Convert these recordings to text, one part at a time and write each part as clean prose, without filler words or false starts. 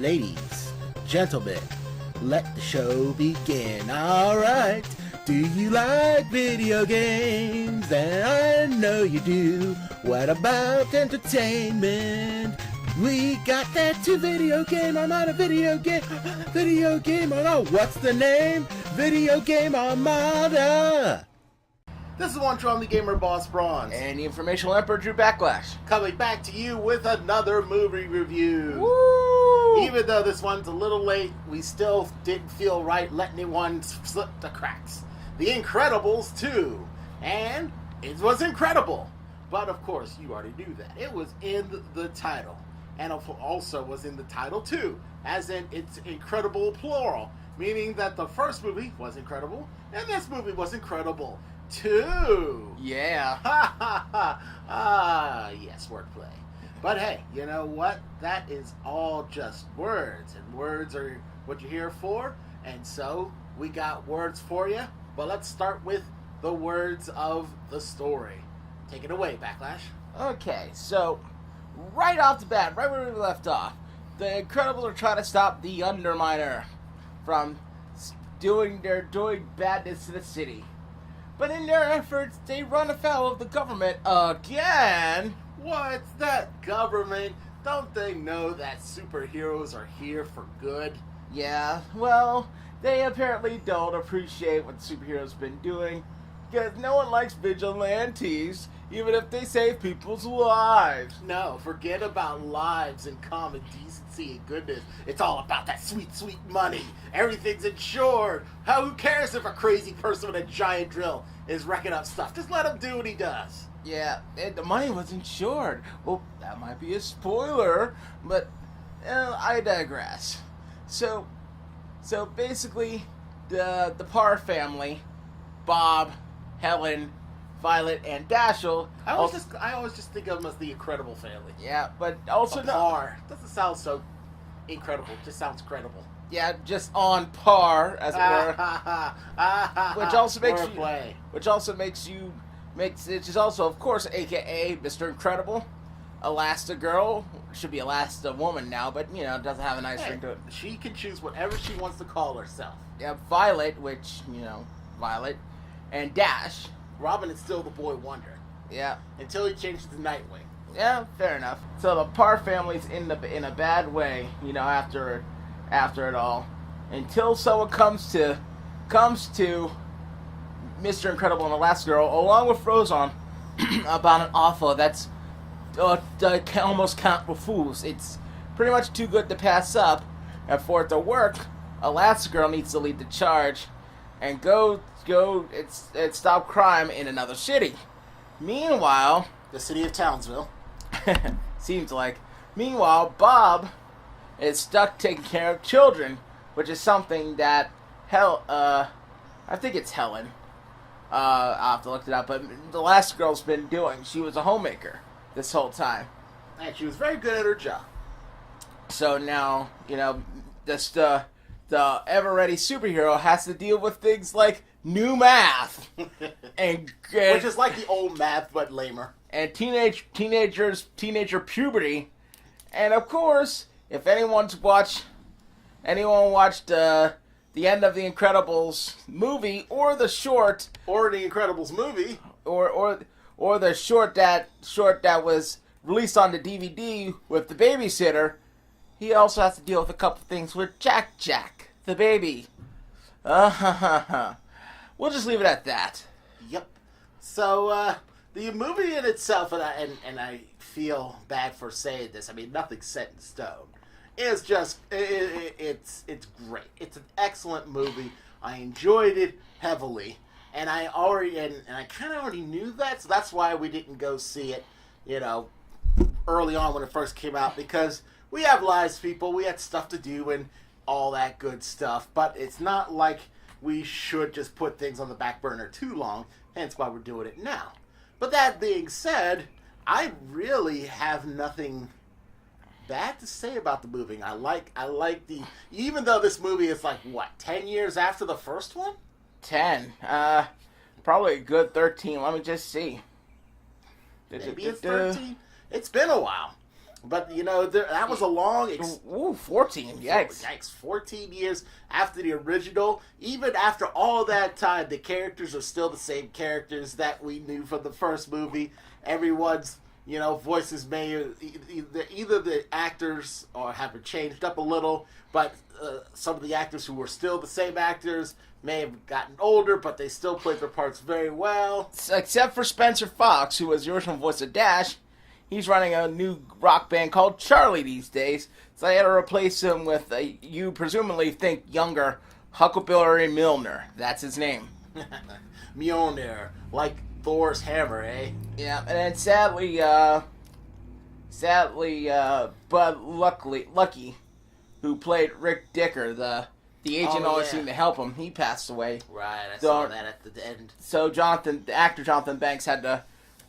Ladies, gentlemen, let the show begin. Alright, do you like video games? And I know you do. What about entertainment? We got that too. Video game, I'm not a video game. Video game, oh no, what's the name? Video Game Armada. This is one true only gamer, Boss Bronze. And the informational emperor, Drew Backlash. Coming back to you with another movie review. Woo! Even though this one's a little late, we still didn't feel right letting anyone slip the cracks. The Incredibles 2. And it was incredible. But of course, you already knew that. It was in the title. And also was in the title too. As in, it's incredible plural. Meaning that the first movie was incredible, and this movie was incredible too. Yeah. Ha ha ha. Yes, wordplay. But hey, you know what? That is all just words, and words are what you're here for. And so we got words for you. But let's start with the words of the story. Take it away, Backlash. Okay, so right off the bat, right where we left off, the Incredibles are trying to stop the Underminer from doing badness to the city. But in their efforts, they run afoul of the government again. What's that government? Don't they know that superheroes are here for good? Yeah, well, they apparently don't appreciate what superheroes been doing, because no one likes vigilantes, even if they save people's lives. No, forget about lives and common decency and goodness. It's all about that sweet, sweet money. Everything's insured. Who cares if a crazy person with a giant drill is wrecking up stuff? Just let him do what he does. Yeah, and the money was insured. Well, that might be a spoiler, but I digress. So basically, the Parr family, Bob, Helen, Violet, and Dashiell. I always just think of them as the Incredible family. Yeah, but also Parr doesn't sound so incredible. It just sounds credible. Yeah, just on par, as it were. Which also makes it is also, of course, AKA Mr. Incredible. Elastigirl should be Elasti-Woman now, but doesn't have a nice ring to it. She can choose whatever she wants to call herself. Yeah, Violet, which Violet, and Dash. Robin is still the boy wonder. Yeah. Until he changes to Nightwing. Yeah, fair enough. So the Parr family's in a bad way, after it all, until someone comes to Mr. Incredible and Elastigirl, along with Frozone, about an offer that's almost can't refuse. It's pretty much too good to pass up, and for it to work, Elastigirl needs to lead the charge and go and stop crime in another city. Meanwhile, the city of Townsville. Seems like. Meanwhile, Bob is stuck taking care of children, which is something that I think it's Helen. I'll have to look it up, but the last girl's been doing. She was a homemaker this whole time. And she was very good at her job. So now, the ever-ready superhero has to deal with things like new math. and Which is like the old math, but lamer. And teenager puberty. And of course, if anyone watched the end of the Incredibles movie, or the short, or the Incredibles movie, or the short that was released on the DVD with the babysitter, he also has to deal with a couple things with Jack, the baby. We'll just leave it at that. Yep. So the movie in itself, and I feel bad for saying this. I mean, nothing's set in stone. It's just it's great. It's an excellent movie. I enjoyed it heavily, and I kind of already knew that, so that's why we didn't go see it, early on when it first came out, because we have lives, people. We had stuff to do and all that good stuff, but it's not like we should just put things on the back burner too long, hence why we're doing it now. But that being said, I really have nothing bad to say about the movie. I like even though this movie is 10 years after the first one? 10. Probably a good 13. Let me just see. Maybe it's 13. It's been a while. But, that was a long... 14, yikes. 14 years after the original. Even after all that time, the characters are still the same characters that we knew from the first movie. Everyone's, voices may... Either the actors or have changed up a little, but some of the actors who were still the same actors may have gotten older, but they still played their parts very well. Except for Spencer Fox, who was the original voice of Dash. He's running a new rock band called Charlie these days, so I had to replace him with you presumably think younger Huckleberry Milner. That's his name. Mjolnir, like Thor's hammer, eh? Yeah, and then sadly, Bud Lucky, who played Rick Dicker, the agent always seemed to help him, he passed away. Right, I saw that at the end. So the actor Jonathan Banks had to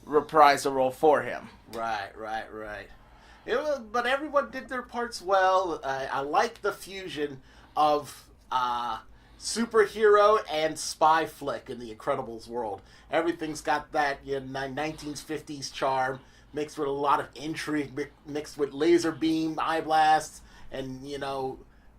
reprise the role for him. Right. But everyone did their parts well. I like the fusion of superhero and spy flick in the Incredibles world. Everything's got that 1950s charm, mixed with a lot of intrigue, mixed with laser beam eye blasts, and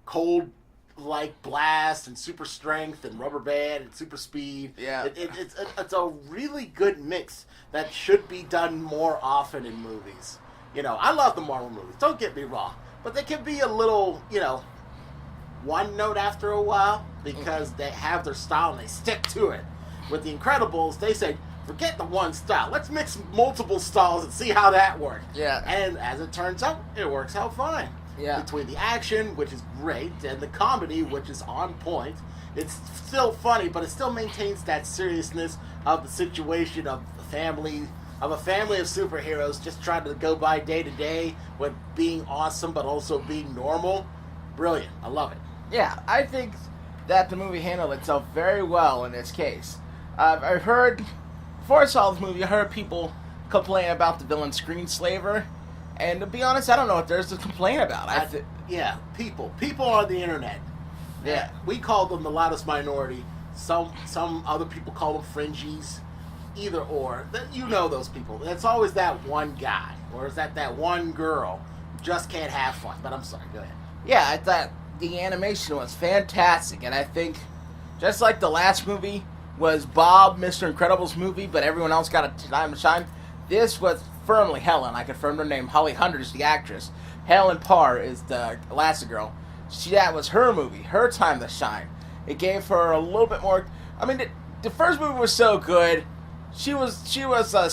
cold like blast and super strength and rubber band and super speed. Yeah, it's a really good mix that should be done more often in movies. I love the Marvel movies, don't get me wrong, but they can be a little one note after a while because they have their style and they stick to it. With the Incredibles, they say forget the one style, let's mix multiple styles and see how that works. Yeah, and as it turns out, it works out fine. Yeah. Between the action, which is great, and the comedy, which is on point, it's still funny, but it still maintains that seriousness of the situation of a family of superheroes just trying to go by day to day with being awesome, but also being normal. Brilliant. I love it. Yeah, I think that the movie handled itself very well in this case. I've heard, before I saw this movie, I heard people complain about the villain screenslaver. And to be honest, I don't know what there's to complain about. People on the internet. Yeah. We call them the loudest minority. Some other people call them fringies. Either or. Those people. It's always that one guy. Or is that one girl who just can't have fun. But I'm sorry, go ahead. Yeah, I thought the animation was fantastic. And I think, just like the last movie was Bob, Mr. Incredible's movie, but everyone else got a time to shine, this was firmly Helen. I confirmed her name. Holly Hunter is the actress. Helen Parr is the Elastigirl. That was her movie, her time to shine. It gave her a little bit more. I mean, the first movie was so good. She was a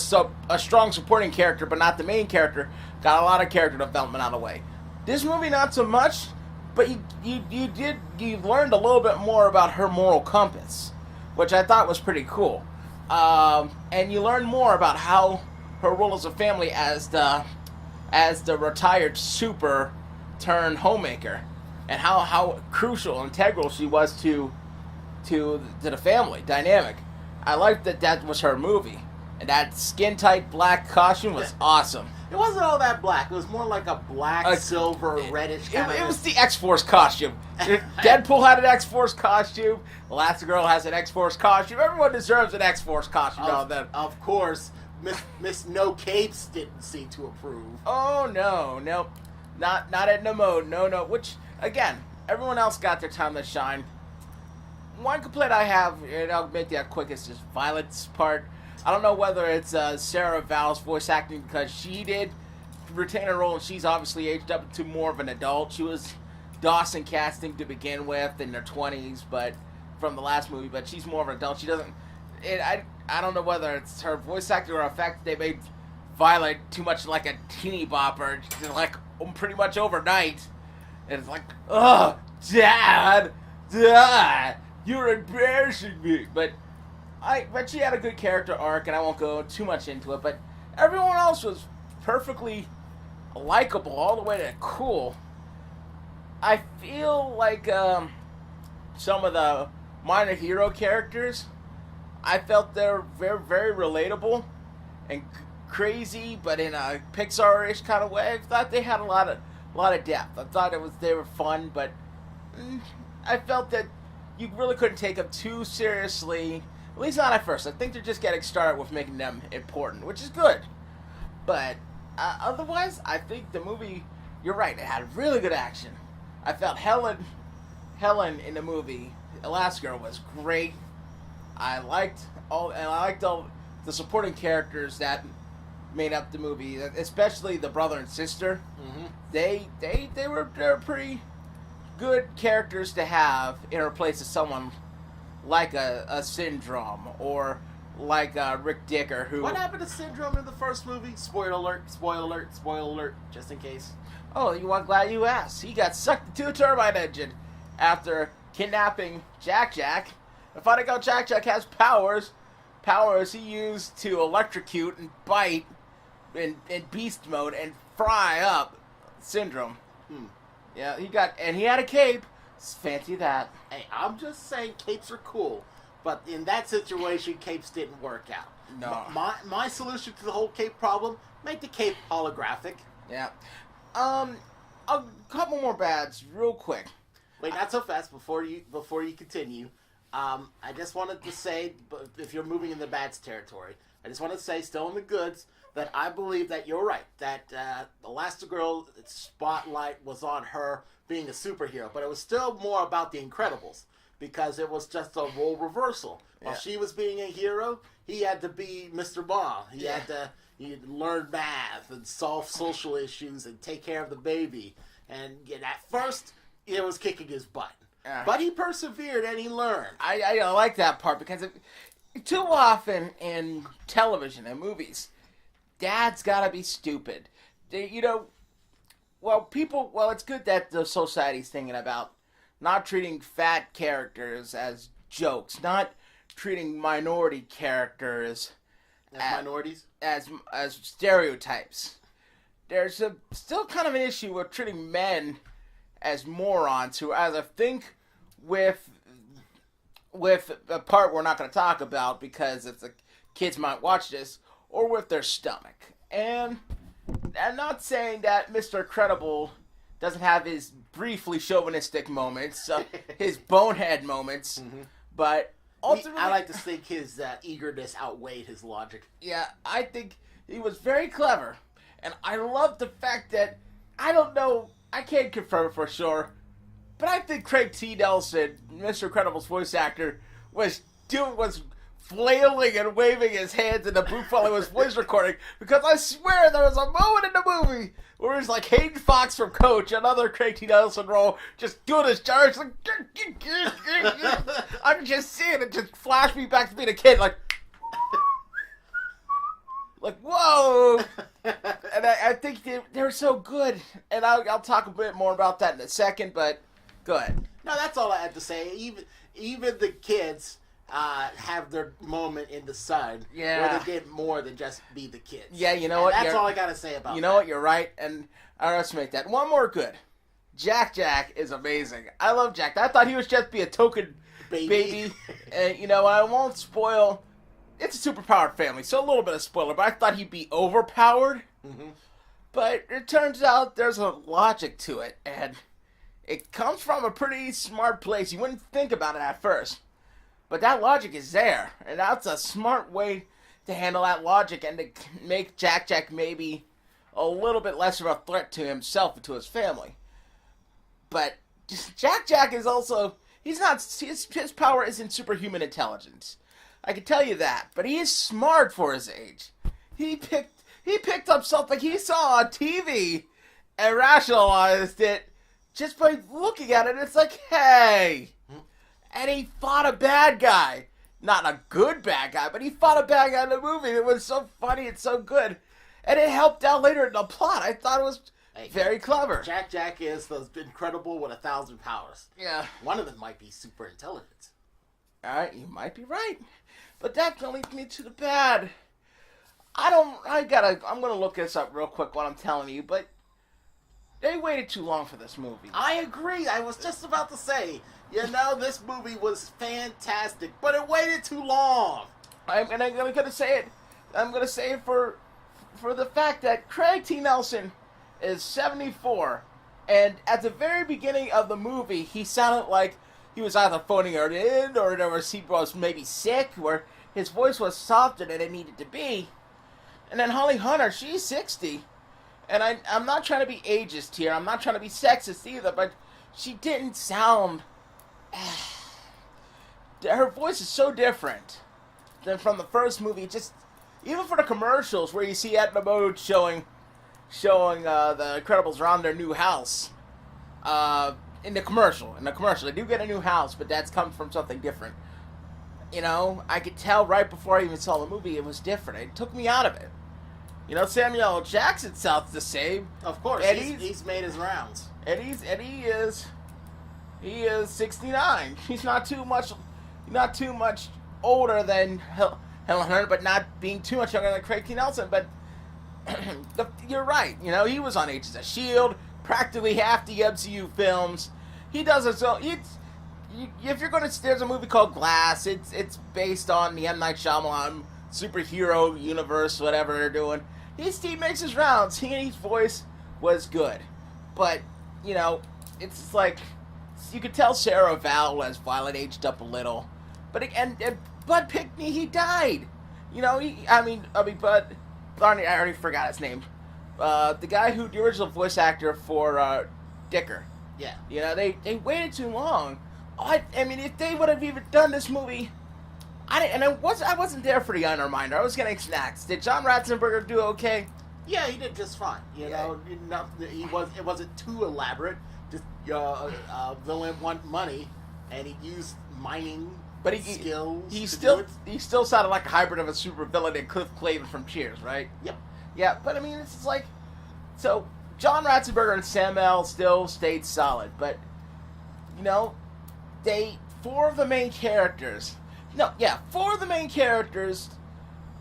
strong supporting character, but not the main character. Got a lot of character development out of the way. This movie, not so much, but you learned a little bit more about her moral compass, which I thought was pretty cool. And you learned more about how her role as a family as the retired super turned homemaker, and how crucial, integral she was to the family dynamic. I liked that was her movie, and that skin tight black costume was awesome. It wasn't all that black. It was more like a black, silver, reddish kind of... It was the X-Force costume. Deadpool had an X-Force costume. Elastigirl has an X-Force costume. Everyone deserves an X-Force costume now and then. Of course. Miss No Capes didn't seem to approve. Oh, no. Not Edna Mode. No. Which, again, everyone else got their time to shine. One complaint I have, and I'll make that quick, is just Violet's part. I don't know whether it's Sarah Vowell's voice acting, because she did retain her role, and she's obviously aged up to more of an adult. She was Dawson casting to begin with in her 20s, but from the last movie, but she's more of an adult. She doesn't... I don't know whether it's her voice acting or the fact that they made Violet too much like a teeny bopper, like pretty much overnight. And it's like, oh, Dad, you're embarrassing me. But she had a good character arc, and I won't go too much into it. But everyone else was perfectly likable all the way to cool. I feel like some of the minor hero characters, I felt they're very, very relatable and crazy, but in a Pixar-ish kind of way. I thought they had a lot of depth. I thought they were fun, but I felt that you really couldn't take them too seriously. At least not at first. I think they're just getting started with making them important, which is good. But Otherwise, I think the movie. You're right. It had really good action. I felt Helen in the movie, Elastigirl, was great. I liked all the supporting characters that made up the movie, especially the brother and sister. Mm-hmm. They were pretty good characters to have in place of someone like a Syndrome or like Rick Dicker. Who? What happened to Syndrome in the first movie? Spoiler alert! Spoiler alert! Spoiler alert! Just in case. Oh, I'm glad you asked. He got sucked into a turbine engine after kidnapping Jack Jack. And finding out Jack Jack has powers he used to electrocute and bite in beast mode and fry up Syndrome. Yeah, he had a cape. Fancy that. Hey, I'm just saying capes are cool, but in that situation, capes didn't work out. No. My solution to the whole cape problem: make the cape holographic. Yeah. A couple more bads, real quick. Wait, not so fast. Before you continue, I just wanted to say, if you're moving in the bads territory, I just want to say, still in the goods, that I believe that you're right. That Elastigirl spotlight was on her being a superhero, but it was still more about the Incredibles because it was just a role reversal. While she was being a hero, he had to be Mr. Mom. He had to learn math and solve social issues and take care of the baby. And at first, it was kicking his butt. But he persevered and he learned. I like that part because too often in television and movies, dad's gotta be stupid. It's good that the society's thinking about not treating fat characters as jokes, not treating minority characters as minorities, as stereotypes. There's still kind of an issue with treating men as morons who either think with a part we're not going to talk about because it's kids might watch this, or with their stomach. And I'm not saying that Mr. Incredible doesn't have his briefly chauvinistic moments, his bonehead moments, but ultimately, I like to think his eagerness outweighed his logic. Yeah, I think he was very clever, and I love the fact that I don't know, I can't confirm it for sure, but I think Craig T. Nelson, Mr. Incredible's voice actor, was flailing and waving his hands in the booth while he was voice recording, because I swear there was a moment in the movie where it was like Hayden Fox from Coach, another Craig T. Nelson role, just doing his charge, like, I'm just seeing it just flash me back to being a kid, like, whoa! And I think they're so good, and I'll talk a bit more about that in a second, but go ahead. No, that's all I had to say. Even the kids have their moment in the sun where they did more than just be the kids. Yeah, you know what? That's all I got to say about You know what? You're right, and I underestimate that. One more good. Jack is amazing. I love Jack. I thought he was just be a token baby. And, I won't spoil. It's a superpowered family, so a little bit of spoiler, but I thought he'd be overpowered. Mm-hmm. But it turns out there's a logic to it, and it comes from a pretty smart place. You wouldn't think about it at first. But that logic is there, and that's a smart way to handle that logic and to make Jack maybe a little bit less of a threat to himself and to his family. But Jack is also, he's not, his power isn't superhuman intelligence. I can tell you that, but he is smart for his age. He picked up something he saw on TV and rationalized it just by looking at it. It's like, hey... And he fought a bad guy. Not a good bad guy, but he fought a bad guy in the movie. It was so funny and so good. And it helped out later in the plot. I thought it was very clever. Jack is the Incredible with 1,000 powers. Yeah. One of them might be super intelligence. Alright, you might be right. But that leads me to the bad. I'm gonna look this up real quick while I'm telling you, but they waited too long for this movie. I agree. I was just about to say... this movie was fantastic, but it waited too long. I'm gonna say it. I'm gonna say it for the fact that Craig T. Nelson is 74, and at the very beginning of the movie, he sounded like he was either phoning it in, or he was maybe sick, where his voice was softer than it needed to be. And then Holly Hunter, she's 60, and I'm not trying to be ageist here. I'm not trying to be sexist either, but she didn't sound. Her voice is so different than from the first movie. Just even for the commercials where you see Edna Mode showing the Incredibles around their new house. In the commercial, they do get a new house, but that's come from something different. You know, I could tell right before I even saw the movie it was different. It took me out of it. You know, Samuel L. Jackson sounds the same. Of course, he's made his rounds. He is 69. He's not too much older than Helen Hunt, but not being too much younger than Craig T. Nelson. But you're right. You know, he was on Agents of S.H.I.E.L.D., practically half the MCU films. He does it so. If you're going to, there's a movie called Glass. It's based on the M. Night Shyamalan superhero universe, whatever they're doing. He makes his rounds. His voice was good, but you know, it's like you could tell Sarah Violet aged up a little. But and Bud Pickney, he died. You know, Bud. I already forgot his name. The guy the original voice actor for Dicker. Yeah. You know, they waited too long. I mean, if they would have even done this movie, I wasn't there for the Underminer. I was getting snacks. Did John Ratzenberger do okay? Yeah, he did just fine. You know, it wasn't too elaborate. Just villain want money, and he used mining skills. He still sounded like a hybrid of a super villain and Cliff Clavin from Cheers, right? Yep. Yeah, but I mean, it's like so. John Ratzenberger and Sam L still stayed solid, but you know, four of the main characters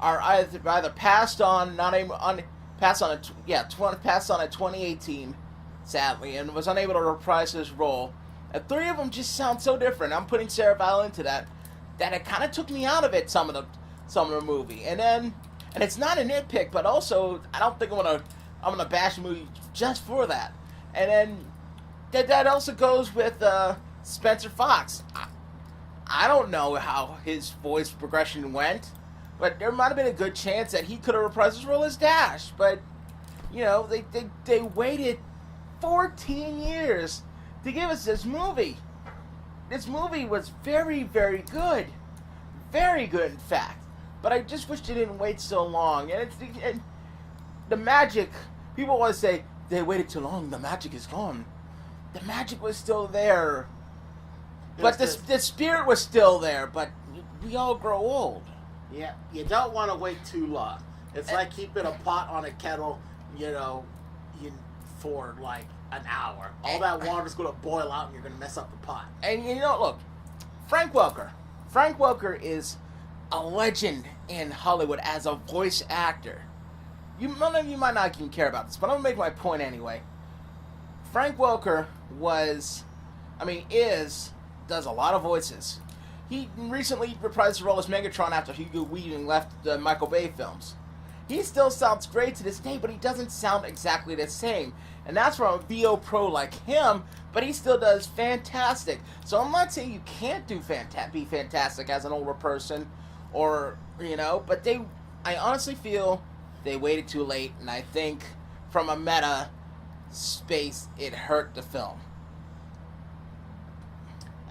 are either passed on in 2018, sadly, and was unable to reprise his role. And three of them just sound so different. I'm putting Sarah Violet into that it kind of took me out of it some of the movie. And it's not a nitpick, but also I don't think I'm gonna bash the movie just for that. And then that also goes with Spencer Fox. I don't know how his voice progression went, but there might have been a good chance that he could have reprised his role as Dash. But you know, they waited 14 years to give us this movie. This movie was very, very good. Very good, in fact. But I just wish they didn't wait so long. And the magic, people always say, they waited too long, the magic is gone. The magic was still there. But the spirit was still there, but we all grow old. Yeah, you don't want to wait too long. It's like keeping a pot on a kettle, for like an hour. All that water's going to boil out and you're going to mess up the pot. And you know, look, Frank Welker. Frank Welker is a legend in Hollywood as a voice actor. None of you might not even care about this, but I'm going to make my point anyway. Frank Welker does a lot of voices. He recently reprised the role as Megatron after Hugo Weaving left the Michael Bay films. He still sounds great to this day, but he doesn't sound exactly the same. And that's from a VO pro like him, but he still does fantastic. So I'm not saying you can't be fantastic as an older person, but I honestly feel they waited too late, and I think from a meta space, it hurt the film.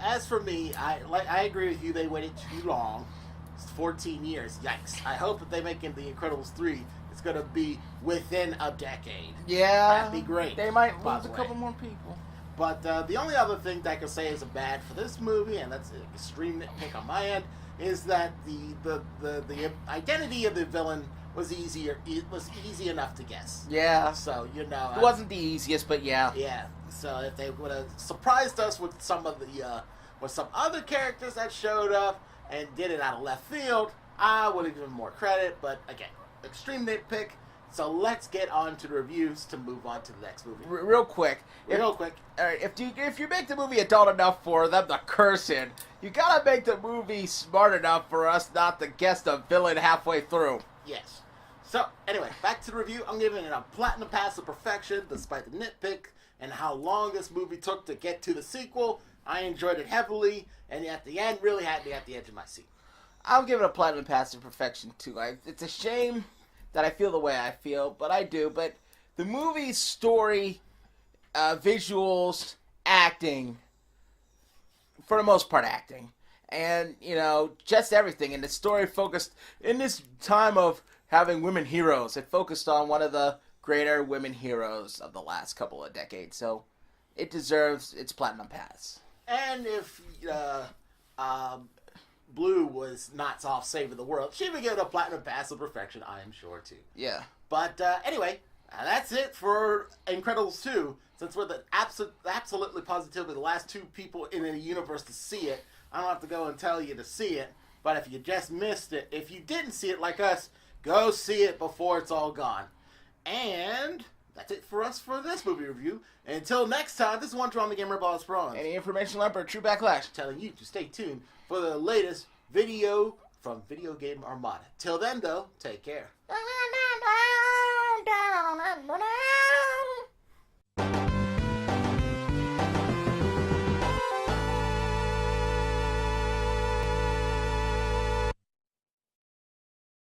As for me, I agree with you. They waited too long. It's 14 years. Yikes. I hope that they make it The Incredibles 3. It's going to be within a decade. Yeah. That'd be great. They might lose a couple more people. But the only other thing that I can say is bad for this movie, and that's an extreme nitpick on my end, is that the identity of the villain was easier. It was easy enough to guess. Yeah. So, it wasn't the easiest, but yeah. Yeah. So if they would have surprised us with some other characters that showed up and did it out of left field, I would have given more credit. But again, extreme nitpick. So let's get on to the reviews to move on to the next movie. Real quick. All right, if you make the movie adult enough for them to curse in, you gotta make the movie smart enough for us not to guess the villain halfway through. Yes. So anyway, back to the review. I'm giving it a platinum pass of perfection, despite the nitpick and how long this movie took to get to the sequel. I enjoyed it heavily, and at the end, really had me at the edge of my seat. I'll give it a platinum pass of perfection too. It's a shame that I feel the way I feel, but I do. But the movie's story, visuals, acting, for the most part acting, and, just everything. And the story focused, in this time of having women heroes, it focused on one of the greater women heroes of the last couple of decades. So it deserves its Platinum Pass. And if Blue was not soft saving the world, she would get a Platinum Pass of perfection, I am sure, too. Yeah. But anyway, that's it for Incredibles 2. Since we're the absolutely positively the last two people in the universe to see it, I don't have to go and tell you to see it. But if you just missed it, if you didn't see it like us, go see it before it's all gone. And that's it for us for this movie review. Until next time, this is One Drama Gamer Boss Bronze. Any information lumber, True Backlash. Telling you to stay tuned for the latest video from Video Game Armada. Till then, though, take care.